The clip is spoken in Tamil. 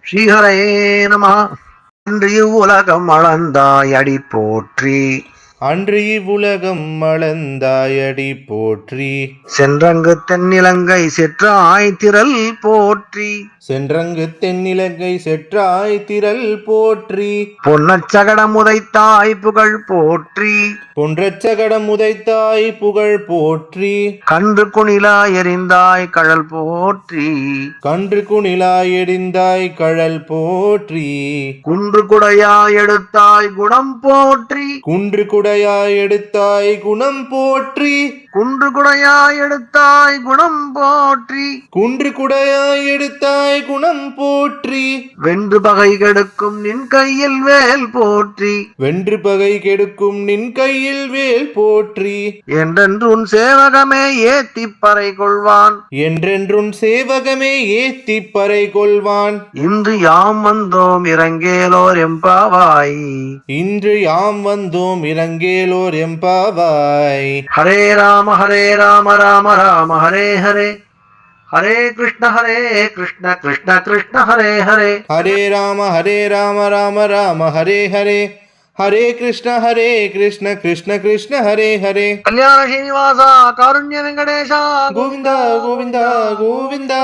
ஸ்ரீஹரே நம. அன்று இவ்வுலகம் அளந்தாய் அடி போற்றி. அன்று இவ்வுலகம் அளந்தாயடி போற்றி. சென்றங்கு தென்னிலங்கை செற்றாய் திரள் போற்றி. சென்றங்கு தென்னிலங்கை செற்றாய் திரள் போற்றி. பொன்னச்சகடம் உதைத்தாய் புகழ் போற்றி. பொன்றச்சகடம் உதைத்தாய் புகழ் போற்றி. கன்று குணிலா எறிந்தாய் கழல் போற்றி. கன்று குணிலாய் எறிந்தாய் கழல் போற்றி. குன்று குடையாய் எடுத்தாய் குணம் போற்றி. குன்று குடையாய் எடுத்தாய் குணம் போற்றி. குன்று குடையாய் எடுத்தாய் குணம் போற்றி. குன்று குடையாய் எடுத்தாய் குணம் போற்றி. வென்று பகை கெடுக்கும் நின் கையில் வேல் போற்றி. வென்று பகை கெடுக்கும் நின் கையில் வேல் போற்றி. என்றென்று உன் சேவகமே ஏத்திப் பறை கொள்வான். என்றென்றும் சேவகமே ஏத்திப் பறை கொள்வான். இன்று யாம் வந்தோம் இறங்கேலோர் எம்பாவாய். இன்று யாம் வந்தோம் இறங்கேலோர் எம்பாவாய். ஹரே ராம ராம ராம ஹரே ஹரே. ஹரே கிருஷ்ண கிருஷ்ண கிருஷ்ண ஹரே ஹரே. ஹரே ராம ராம ராம ஹரே ஹரே. ஹரே கிருஷ்ண கிருஷ்ண கிருஷ்ண ஹரே ஹரே. கல்யாண ஸ்ரீனிவாசா காருண்ய வெங்கடேஷா கோவிந்தா கோவிந்தா கோவிந்தா.